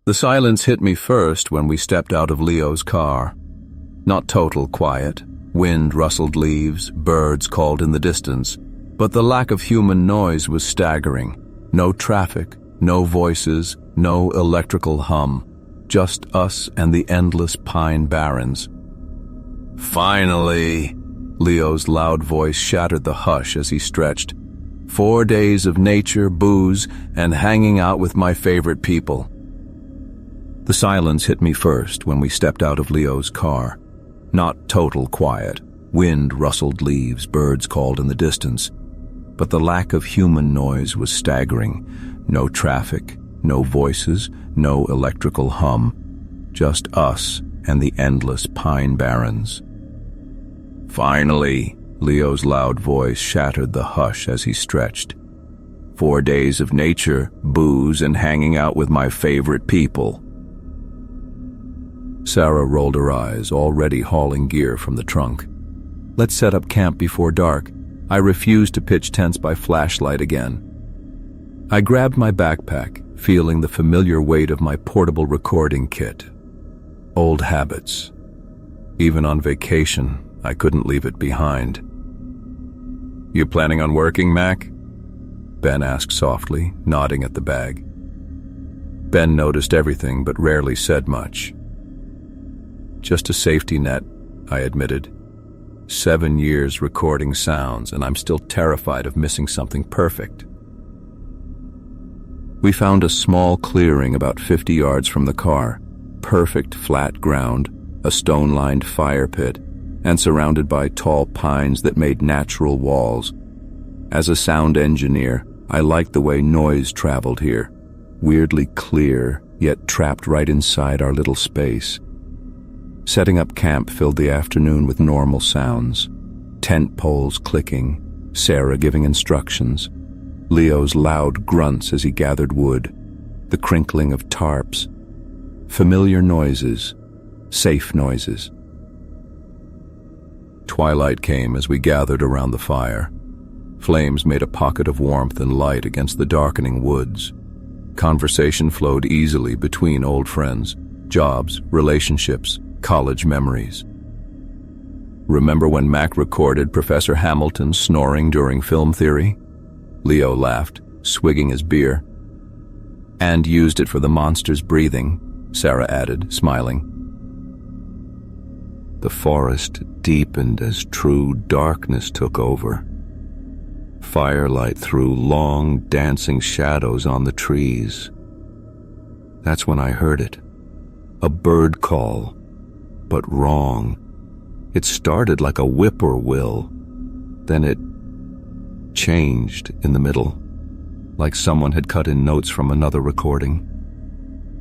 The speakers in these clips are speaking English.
The silence hit me first when we stepped out of Leo's car. Not total quiet. Wind rustled leaves, birds called in the distance. But the lack of human noise was staggering. No traffic, no voices, no electrical hum. Just us and the endless pine barrens. Finally! Leo's loud voice shattered the hush as he stretched. 4 days of nature, booze, and hanging out with my favorite people. The silence hit me first when we stepped out of Leo's car. Not total quiet. Wind rustled leaves, birds called in the distance. But the lack of human noise was staggering. No traffic, no voices, no electrical hum. Just us and the endless pine barrens. Finally, Leo's loud voice shattered the hush as he stretched. 4 days of nature, booze, and hanging out with my favorite people. Sarah rolled her eyes, already hauling gear from the trunk. Let's set up camp before dark. I refused to pitch tents by flashlight again. I grabbed my backpack, feeling the familiar weight of my portable recording kit. Old habits. Even on vacation, I couldn't leave it behind. You planning on working, Mac? Ben asked softly, nodding at the bag. Ben noticed everything but rarely said much. Just a safety net, I admitted. 7 years recording sounds, and I'm still terrified of missing something perfect. We found a small clearing about 50 yards from the car. Perfect flat ground, a stone-lined fire pit, and surrounded by tall pines that made natural walls. As a sound engineer, I liked the way noise traveled here. Weirdly clear, yet trapped right inside our little space. Setting up camp filled the afternoon with normal sounds. Tent poles clicking, Sarah giving instructions, Leo's loud grunts as he gathered wood, the crinkling of tarps. Familiar noises, safe noises. Twilight came as we gathered around the fire. Flames made a pocket of warmth and light against the darkening woods. Conversation flowed easily between old friends, jobs, relationships, college memories. Remember when Mac recorded Professor Hamilton snoring during film theory? Leo laughed, swigging his beer. And used it for the monster's breathing, Sarah added, smiling. The forest deepened as true darkness took over. Firelight threw long, dancing shadows on the trees. That's when I heard it. A bird call. But wrong. It started like a whippoorwill. Then it changed in the middle, like someone had cut in notes from another recording.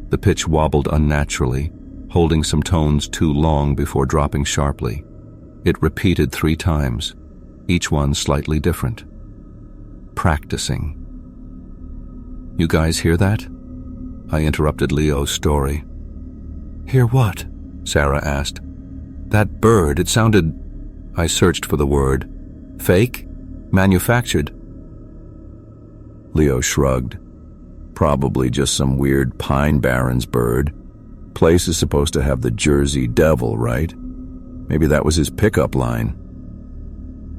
The pitch wobbled unnaturally, holding some tones too long before dropping sharply. It repeated 3 times, each one slightly different. Practicing. You guys hear that? I interrupted Leo's story. Hear what? Sarah asked. That bird, it sounded... I searched for the word. Fake? Manufactured? Leo shrugged. Probably just some weird Pine Barrens bird. Place is supposed to have the Jersey Devil, right? Maybe that was his pickup line.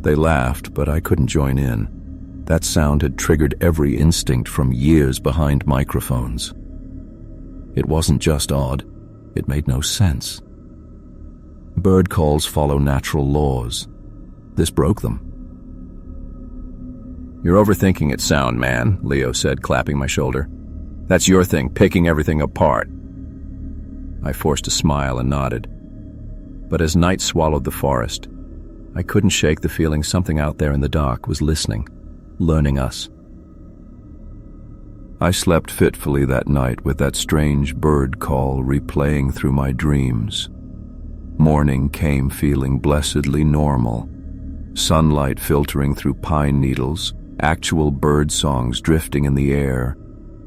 They laughed, but I couldn't join in. That sound had triggered every instinct from years behind microphones. It wasn't just odd. It made no sense. Bird calls follow natural laws. This broke them. You're overthinking it, sound man, Leo said, clapping my shoulder. That's your thing, picking everything apart. I forced a smile and nodded. But as night swallowed the forest, I couldn't shake the feeling something out there in the dark was listening, learning us. I slept fitfully that night with that strange bird call replaying through my dreams. Morning came feeling blessedly normal. Sunlight filtering through pine needles, actual bird songs drifting in the air,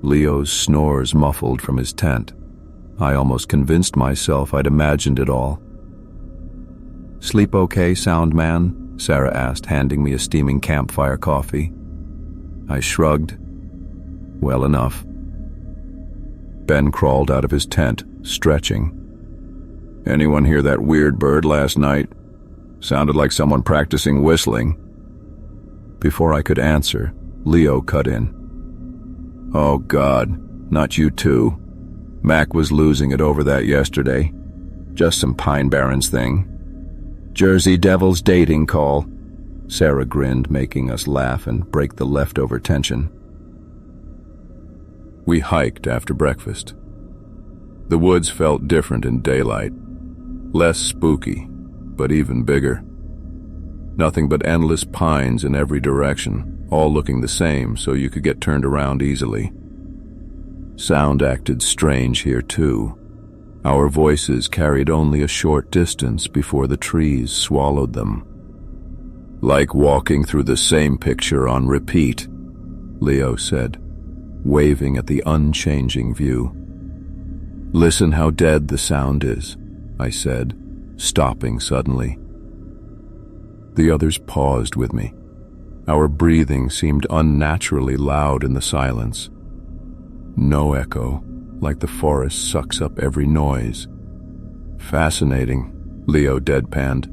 Leo's snores muffled from his tent. I almost convinced myself I'd imagined it all. Sleep okay, sound man? Sarah asked, handing me a steaming campfire coffee. I shrugged. Well enough. Ben crawled out of his tent, stretching. "Anyone hear that weird bird last night? Sounded like someone practicing whistling." Before I could answer, Leo cut in. "Oh God, not you too. Mac was losing it over that yesterday. Just some Pine Barrens thing. Jersey Devils dating call." Sarah grinned, making us laugh and break the leftover tension. We hiked after breakfast. The woods felt different in daylight. Less spooky, but even bigger. Nothing but endless pines in every direction, all looking the same so you could get turned around easily. Sound acted strange here too. Our voices carried only a short distance before the trees swallowed them. "Like walking through the same picture on repeat," Leo said, waving at the unchanging view. "Listen how dead the sound is," I said, stopping suddenly. The others paused with me. Our breathing seemed unnaturally loud in the silence. No echo, like the forest sucks up every noise. "Fascinating," Leo deadpanned.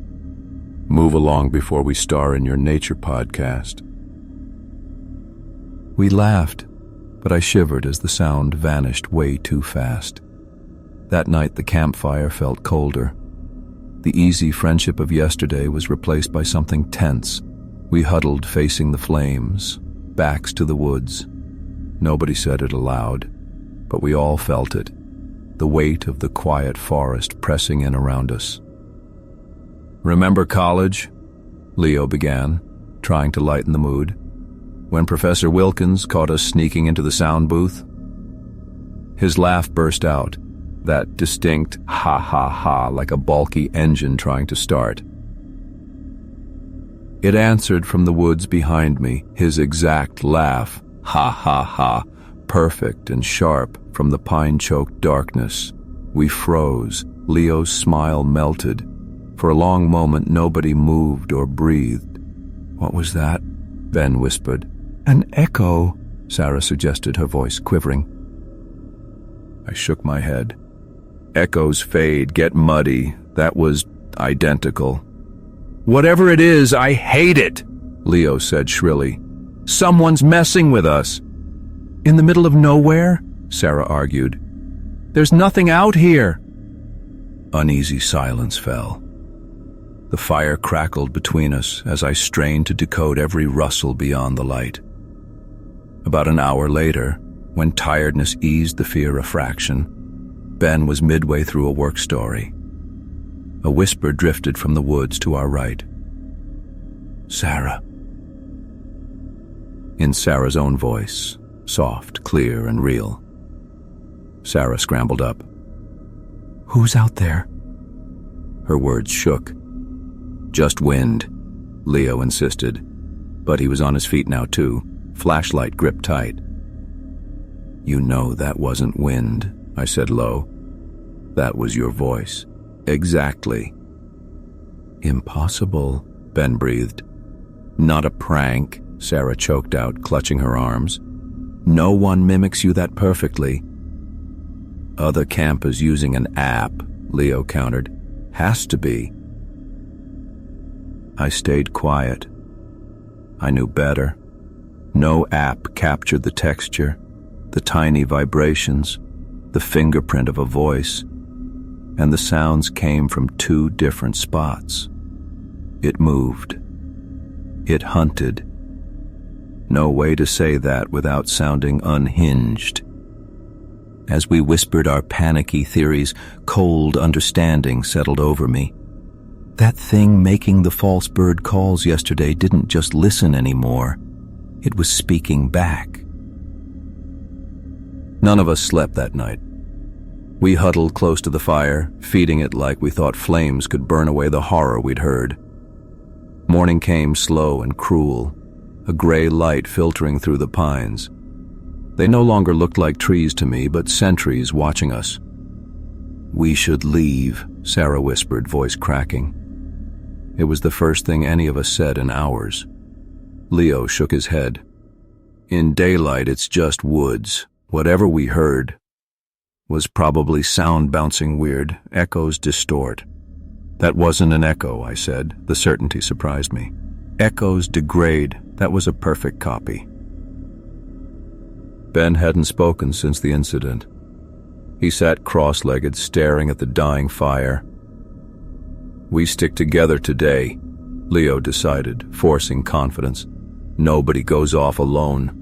"Move along before we star in your nature podcast." We laughed, but I shivered as the sound vanished way too fast. That night the campfire felt colder. The easy friendship of yesterday was replaced by something tense. We huddled facing the flames, backs to the woods. Nobody said it aloud, but we all felt it, the weight of the quiet forest pressing in around us. "Remember college?" Leo began, trying to lighten the mood. "When Professor Wilkins caught us sneaking into the sound booth?" His laugh burst out, that distinct ha ha ha like a bulky engine trying to start. It answered from the woods behind me, his exact laugh, ha ha ha, perfect and sharp from the pine-choked darkness. We froze. Leo's smile melted. For a long moment nobody moved or breathed. "What was that?" Ben whispered. "An echo," Sarah suggested, her voice quivering. I shook my head. "Echoes fade, get muddy. That was identical." "Whatever it is, I hate it," Leo said shrilly. "Someone's messing with us." "In the middle of nowhere?" Sarah argued. "There's nothing out here." Uneasy silence fell. The fire crackled between us as I strained to decode every rustle beyond the light. About an hour later, when tiredness eased the fear a fraction, Ben was midway through a work story. A whisper drifted from the woods to our right. "Sarah." In Sarah's own voice, soft, clear, and real. Sarah scrambled up. "Who's out there?" Her words shook. "Just wind," Leo insisted, but he was on his feet now too, flashlight gripped tight. "You know that wasn't wind," I said low. "That was your voice." "Exactly." "Impossible," Ben breathed. "Not a prank," Sarah choked out, clutching her arms. "No one mimics you that perfectly." "Other campers using an app," Leo countered. "Has to be." I stayed quiet. I knew better. No app captured the texture, the tiny vibrations, the fingerprint of a voice, and the sounds came from two different spots. It moved. It hunted. No way to say that without sounding unhinged. As we whispered our panicky theories, cold understanding settled over me. That thing making the false bird calls yesterday didn't just listen anymore. It was speaking back. None of us slept that night. We huddled close to the fire, feeding it like we thought flames could burn away the horror we'd heard. Morning came slow and cruel, a gray light filtering through the pines. They no longer looked like trees to me, but sentries watching us. "We should leave," Sarah whispered, voice cracking. It was the first thing any of us said in hours. Leo shook his head. "In daylight, it's just woods. Whatever we heard, was probably sound bouncing weird, echoes distort. That wasn't an echo, I said. The certainty surprised me. Echoes degrade. That was a perfect copy. Ben hadn't spoken since the incident. He sat cross-legged, staring at the dying fire. We stick together today, Leo decided, forcing confidence. Nobody goes off alone.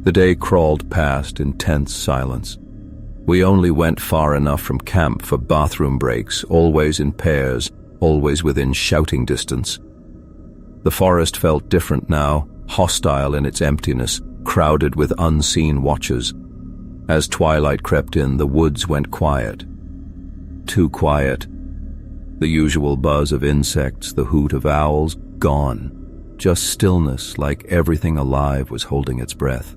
The day crawled past in tense silence. We only went far enough from camp for bathroom breaks, always in pairs, always within shouting distance. The forest felt different now, hostile in its emptiness, crowded with unseen watchers. As twilight crept in, the woods went quiet. Too quiet. The usual buzz of insects, the hoot of owls, gone. Just stillness, like everything alive was holding its breath.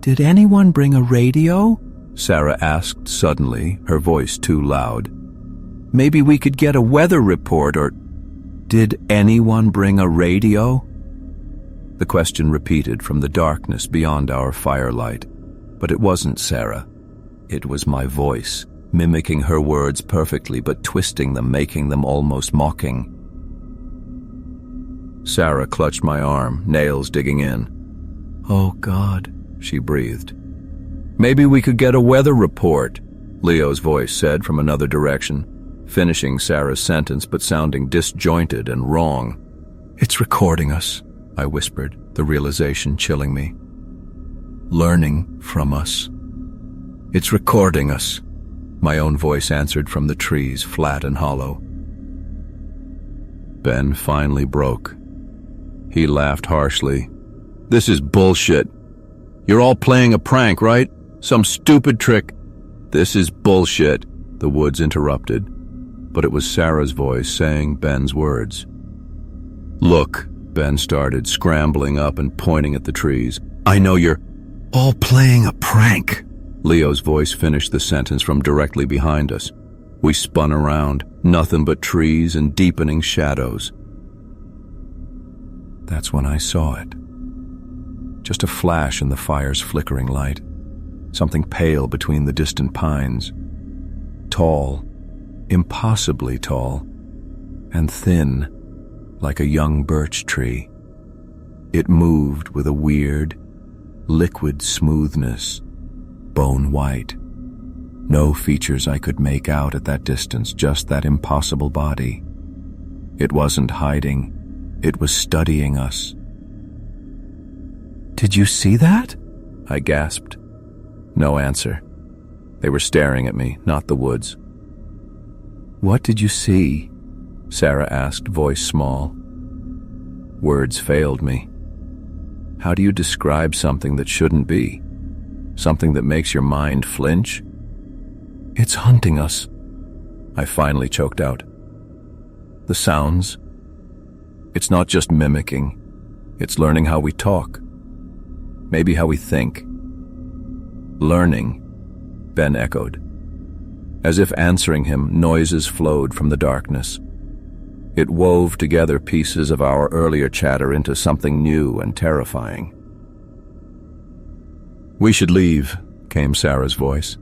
"Did anyone bring a radio?" Sarah asked suddenly, her voice too loud. "Maybe we could get a weather report or—" "Did anyone bring a radio?" The question repeated from the darkness beyond our firelight. But it wasn't Sarah. It was my voice, mimicking her words perfectly but twisting them, making them almost mocking. Sarah clutched my arm, nails digging in. "Oh, God," she breathed. "Maybe we could get a weather report," Leo's voice said from another direction, finishing Sarah's sentence but sounding disjointed and wrong. "It's recording us," I whispered, the realization chilling me. "Learning from us. It's recording us," my own voice answered from the trees, flat and hollow. Ben finally broke. He laughed harshly. "This is bullshit. You're all playing a prank, right? Some stupid trick." "This is bullshit," the woods interrupted, but it was Sarah's voice saying Ben's words. "Look," Ben started, scrambling up and pointing at the trees. "I know you're all playing a prank." Leo's voice finished the sentence from directly behind us. We spun around, nothing but trees and deepening shadows. That's when I saw it. Just a flash in the fire's flickering light. Something pale between the distant pines. Tall, impossibly tall, and thin, like a young birch tree. It moved with a weird, liquid smoothness, bone white. No features I could make out at that distance, just that impossible body. It wasn't hiding. It was studying us. "Did you see that?" I gasped. No answer. They were staring at me, not the woods. "What did you see?" Sarah asked, voice small. Words failed me. How do you describe something that shouldn't be? Something that makes your mind flinch? "It's hunting us," I finally choked out. "The sounds. It's not just mimicking. It's learning how we talk. Maybe how we think." "Learning," Ben echoed. As if answering him, noises flowed from the darkness. It wove together pieces of our earlier chatter into something new and terrifying. "We should leave," came Sarah's voice.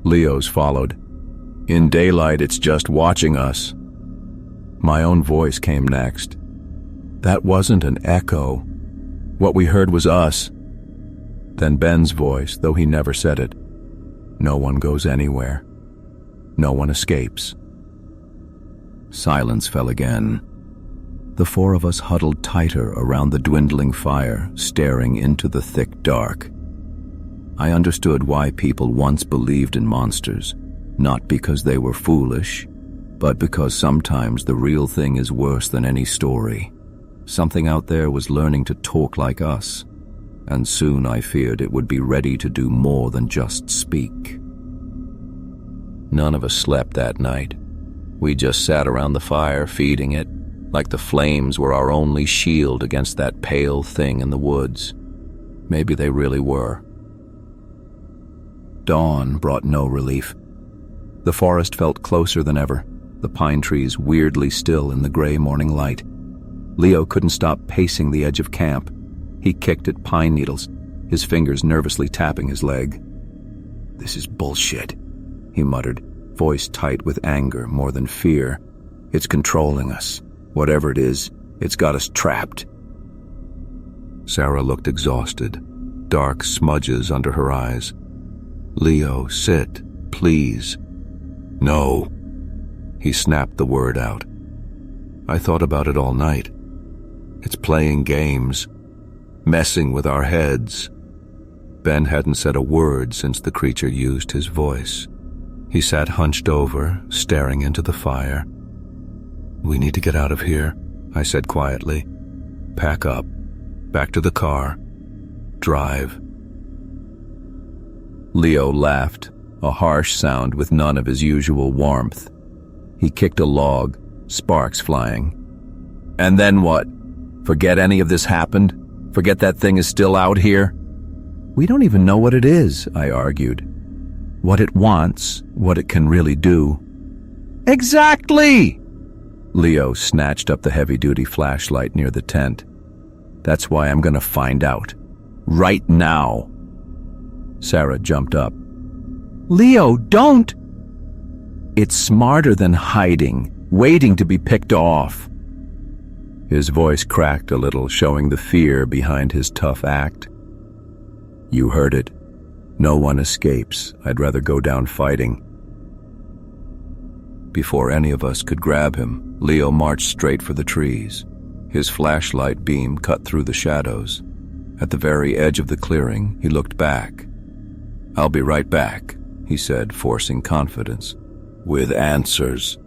Leo's followed. "In daylight, it's just watching us." My own voice came next. That wasn't an echo. What we heard was us. Then Ben's voice, though he never said it. "No one goes anywhere. No one escapes." Silence fell again. The four of us huddled tighter around the dwindling fire, staring into the thick dark. I understood why people once believed in monsters, not because they were foolish, but because sometimes the real thing is worse than any story. Something out there was learning to talk like us, and soon I feared it would be ready to do more than just speak. None of us slept that night. We just sat around the fire, feeding it, like the flames were our only shield against that pale thing in the woods. Maybe they really were. Dawn brought no relief. The forest felt closer than ever, the pine trees weirdly still in the gray morning light. Leo couldn't stop pacing the edge of camp. He kicked at pine needles. his fingers nervously tapping his leg. "This is bullshit," he muttered, voice tight with anger more than fear. "It's controlling us. Whatever it is, it's got us trapped." Sarah looked exhausted, dark smudges under her eyes. "Leo, sit, please." "No." He snapped the word out. I thought about it all night. It's playing games, messing with our heads. Ben hadn't said a word since the creature used his voice. He sat hunched over, staring into the fire. "We need to get out of here," I said quietly. "Pack up. Back to the car. Drive." Leo laughed, a harsh sound with none of his usual warmth. He kicked a log, sparks flying. "And then what? Forget any of this happened? Forget that thing is still out here?" "We don't even know what it is," I argued. "What it wants, what it can really do." "Exactly!" Leo snatched up the heavy-duty flashlight near the tent. "That's why I'm gonna find out. Right now." Sarah jumped up. "Leo, don't!" "It's smarter than hiding, waiting to be picked off." His voice cracked a little, showing the fear behind his tough act. "You heard it. No one escapes. I'd rather go down fighting." Before any of us could grab him, Leo marched straight for the trees. His flashlight beam cut through the shadows. At the very edge of the clearing, he looked back. "I'll be right back," he said, forcing confidence. "With answers."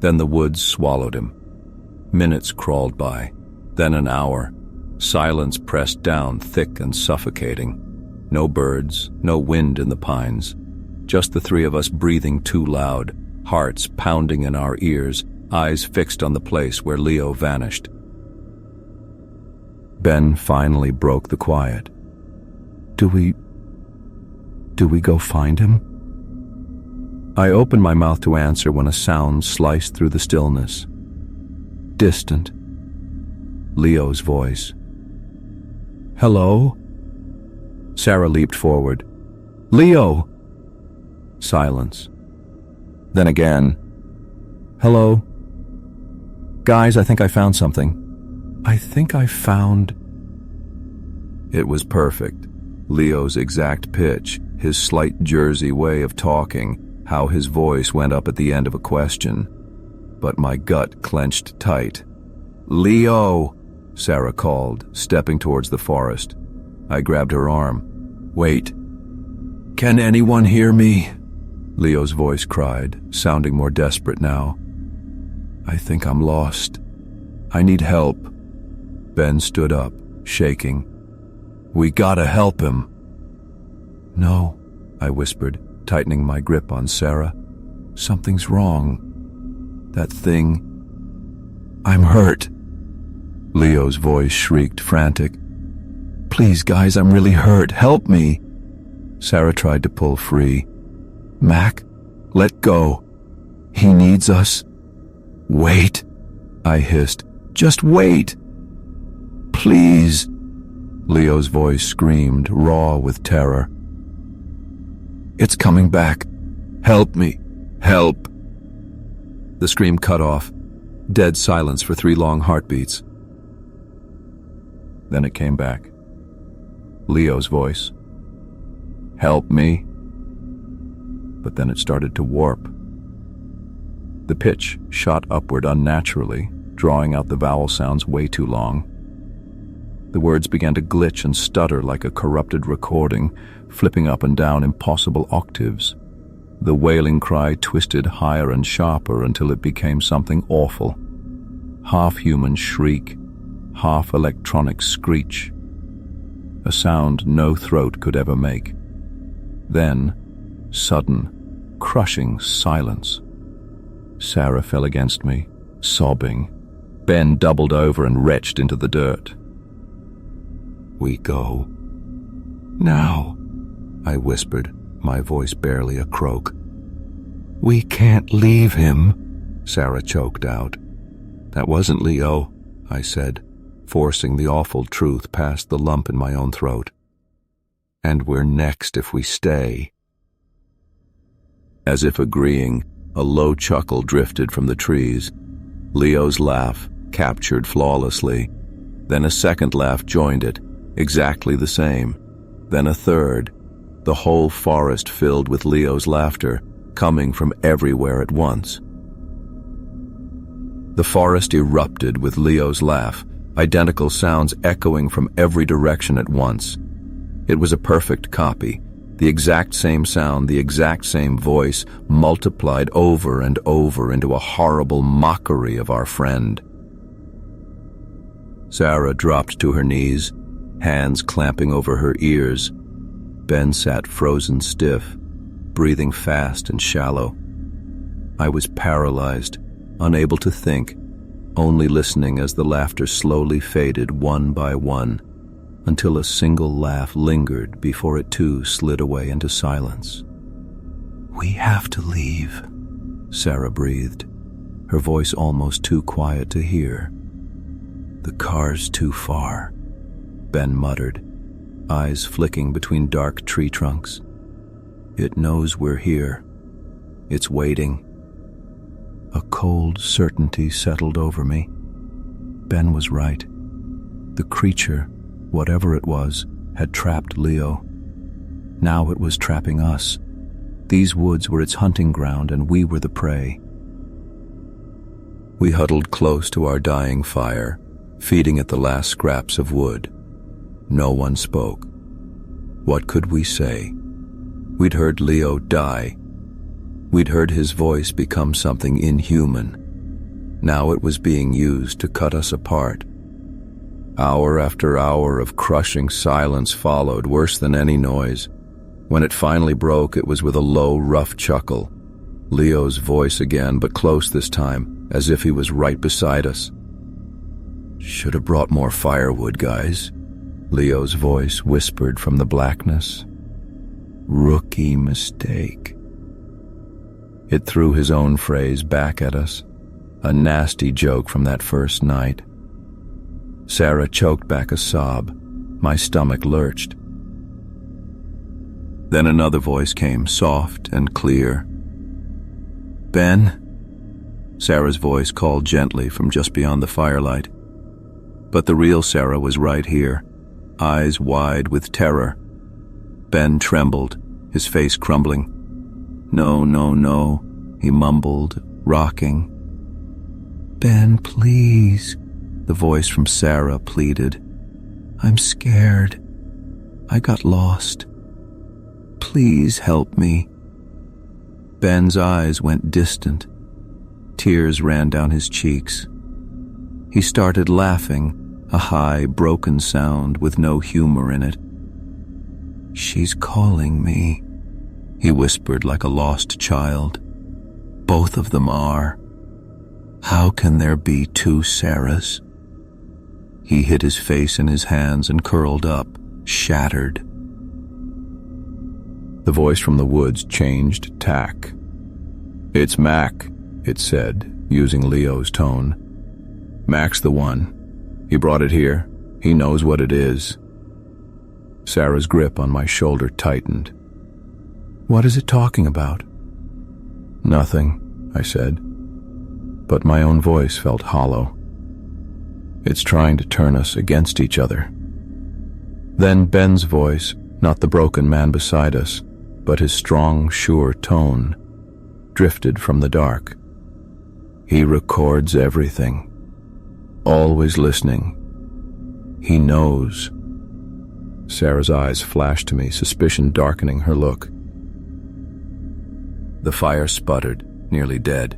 Then the woods swallowed him. Minutes crawled by, then an hour. Silence pressed down, thick and suffocating. No birds, no wind in the pines. Just the three of us breathing too loud, hearts pounding in our ears, eyes fixed on the place where Leo vanished. Ben finally broke the quiet. Do we go find him?" I opened my mouth to answer when a sound sliced through the stillness. Distant. Leo's voice. "Hello?" Sarah leaped forward. "Leo!" Silence. Then again. "Hello? Guys, I think I found something. I think I found..." It was perfect. Leo's exact pitch, his slight Jersey way of talking, how his voice went up at the end of a question. But my gut clenched tight. "Leo!" Sarah called, stepping towards the forest. I grabbed her arm. "Wait. Can anyone hear me?" Leo's voice cried, sounding more desperate now. "I think I'm lost. I need help." Ben stood up, shaking. "We gotta help him." "No," I whispered, tightening my grip on Sarah. "Something's wrong. That thing... I'm hurt." Leo's voice shrieked, frantic. "Please, guys, I'm really hurt. Help me." Sarah tried to pull free. "Mac, let go. He needs us." "Wait," I hissed. "Just wait." "Please." Leo's voice screamed, raw with terror. "It's coming back. Help me. Help." The scream cut off. Dead silence for 3 long heartbeats. Then it came back. Leo's voice. "Help me." But then it started to warp. The pitch shot upward unnaturally, drawing out the vowel sounds way too long. The words began to glitch and stutter like a corrupted recording, flipping up and down impossible octaves. The wailing cry twisted higher and sharper until it became something awful. Half-human shriek, half-electronic screech. A sound no throat could ever make. Then, sudden, crushing silence. Sarah fell against me, sobbing. Ben doubled over and retched into the dirt. "We go now," I whispered, my voice barely a croak. "We can't leave him," Sarah choked out. "That wasn't Leo," I said, forcing the awful truth past the lump in my own throat. And we're next if we stay. As if agreeing, a low chuckle drifted from the trees. Leo's laugh, captured flawlessly. Then a second laugh joined it, exactly the same. Then a third. The whole forest filled with Leo's laughter, coming from everywhere at once. The forest erupted with Leo's laugh, identical sounds echoing from every direction at once. It was a perfect copy. The exact same sound, the exact same voice, multiplied over and over into a horrible mockery of our friend. Sarah dropped to her knees, hands clamping over her ears. Ben sat frozen stiff, breathing fast and shallow. I was paralyzed, unable to think, only listening as the laughter slowly faded one by one, until a single laugh lingered before it too slid away into silence. "We have to leave," Sarah breathed, her voice almost too quiet to hear. "The car's too far," Ben muttered, eyes flicking between dark tree trunks. "It knows we're here. It's waiting." A cold certainty settled over me. Ben was right. The creature, whatever it was, had trapped Leo. Now it was trapping us. These woods were its hunting ground, and we were the prey. We huddled close to our dying fire, feeding at the last scraps of wood. No one spoke. What could we say? We'd heard Leo die. We'd heard his voice become something inhuman. Now it was being used to cut us apart. Hour after hour of crushing silence followed, worse than any noise. When it finally broke, it was with a low, rough chuckle. Leo's voice again, but close this time, as if he was right beside us. "Should have brought more firewood, guys," Leo's voice whispered from the blackness. "Rookie mistake." It threw his own phrase back at us, a nasty joke from that first night. Sarah choked back a sob. My stomach lurched. Then another voice came, soft and clear. "Ben?" Sarah's voice called gently from just beyond the firelight. But the real Sarah was right here, eyes wide with terror. Ben trembled, his face crumbling. "No, no, no," he mumbled, rocking. "Ben, please," the voice from Sarah pleaded. "I'm scared. I got lost. Please help me." Ben's eyes went distant. Tears ran down his cheeks. He started laughing, a high, broken sound with no humor in it. "She's calling me," he whispered like a lost child. "Both of them are. How can there be two Sarahs?" He hid his face in his hands and curled up, shattered. The voice from the woods changed tack. "It's Mac," it said, using Leo's tone. "Mac's the one. He brought it here. He knows what it is." Sarah's grip on my shoulder tightened. "What is it talking about?" "Nothing," I said, but my own voice felt hollow. "It's trying to turn us against each other." Then Ben's voice, not the broken man beside us, but his strong, sure tone, drifted from the dark. "He records everything, always listening. He knows." Sarah's eyes flashed to me, suspicion darkening her look. The fire sputtered, nearly dead.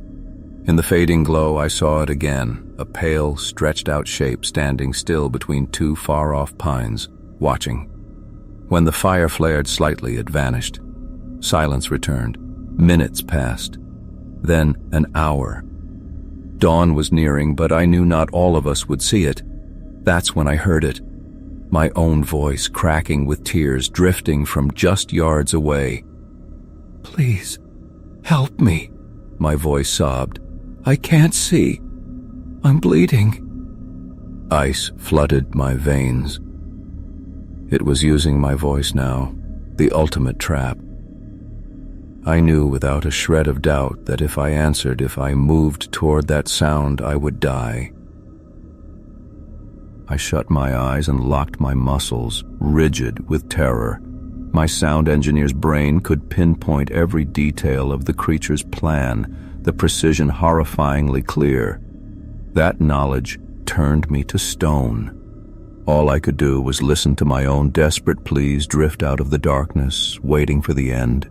In the fading glow, I saw it again, a pale, stretched-out shape standing still between two far-off pines, watching. When the fire flared slightly, it vanished. Silence returned. Minutes passed. Then an hour. Dawn was nearing, but I knew not all of us would see it. That's when I heard it. My own voice cracking with tears, drifting from just yards away. "Please, help me," my voice sobbed. "I can't see. I'm bleeding." Ice flooded my veins. It was using my voice now, the ultimate trap. I knew without a shred of doubt that if I answered, if I moved toward that sound, I would die. I shut my eyes and locked my muscles, rigid with terror. My sound engineer's brain could pinpoint every detail of the creature's plan, the precision horrifyingly clear. That knowledge turned me to stone. All I could do was listen to my own desperate pleas drift out of the darkness, waiting for the end.